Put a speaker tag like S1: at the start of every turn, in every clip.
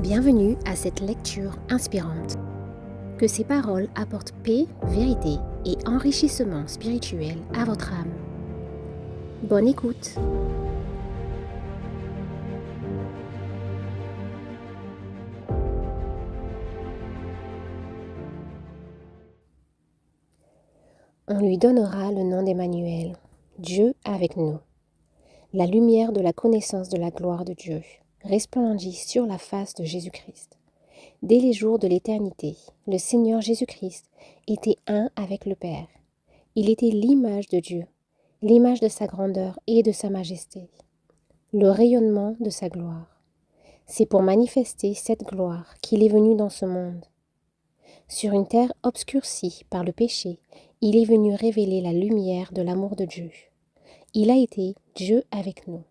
S1: Bienvenue à cette lecture inspirante. Que ces paroles apportent paix, vérité et enrichissement spirituel à votre âme. Bonne écoute. On lui donnera le nom d'Emmanuel, Dieu avec nous. La lumière de la connaissance de la gloire de Dieu resplendit sur la face de Jésus-Christ. Dès les jours de l'éternité, le Seigneur Jésus-Christ était un avec le Père. Il était l'image de Dieu, l'image de sa grandeur et de sa majesté, le rayonnement de sa gloire. C'est pour manifester cette gloire qu'il est venu dans ce monde. Sur une terre obscurcie par le péché, il est venu révéler la lumière de l'amour de Dieu. Il a été Dieu avec nous.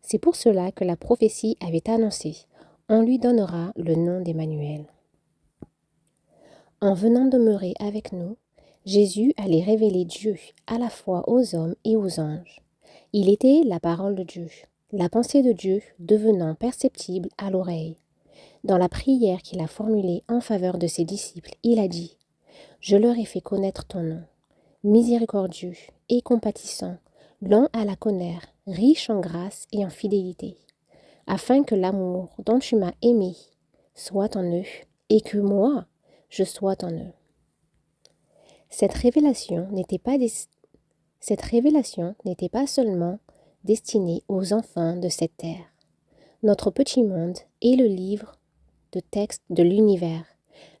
S1: C'est pour cela que la prophétie avait annoncé « On lui donnera le nom d'Emmanuel ». En venant demeurer avec nous, Jésus allait révéler Dieu à la fois aux hommes et aux anges. Il était la parole de Dieu, la pensée de Dieu devenant perceptible à l'oreille. Dans la prière qu'il a formulée en faveur de ses disciples, il a dit « Je leur ai fait connaître ton nom, miséricordieux et compatissant, lent à la colère, riche en grâce et en fidélité, afin que l'amour dont tu m'as aimé soit en eux et que moi, je sois en eux. » Cette révélation n'était pas seulement destinée aux enfants de cette terre. Notre petit monde est le livre de texte de l'univers,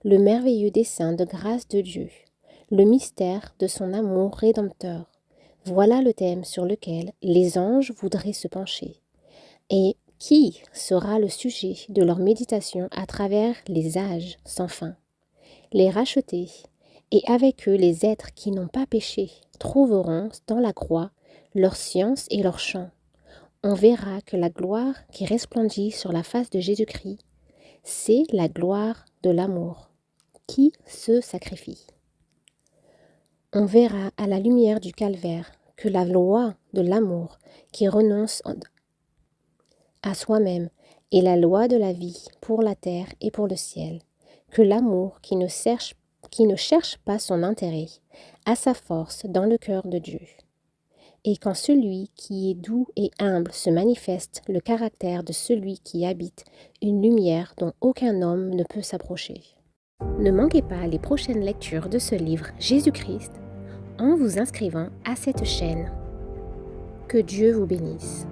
S1: le merveilleux dessein de grâce de Dieu, le mystère de son amour rédempteur. Voilà le thème sur lequel les anges voudraient se pencher, et qui sera le sujet de leur méditation à travers les âges sans fin. Les rachetés, et avec eux les êtres qui n'ont pas péché, trouveront dans la croix leur science et leur chant. On verra que la gloire qui resplendit sur la face de Jésus-Christ, c'est la gloire de l'amour qui se sacrifie. On verra à la lumière du calvaire que la loi de l'amour qui renonce à soi-même est la loi de la vie pour la terre et pour le ciel, que l'amour qui ne cherche pas son intérêt a sa force dans le cœur de Dieu. Et quand celui qui est doux et humble se manifeste le caractère de celui qui habite une lumière dont aucun homme ne peut s'approcher. Ne manquez pas les prochaines lectures de ce livre Jésus-Christ en vous inscrivant à cette chaîne. Que Dieu vous bénisse.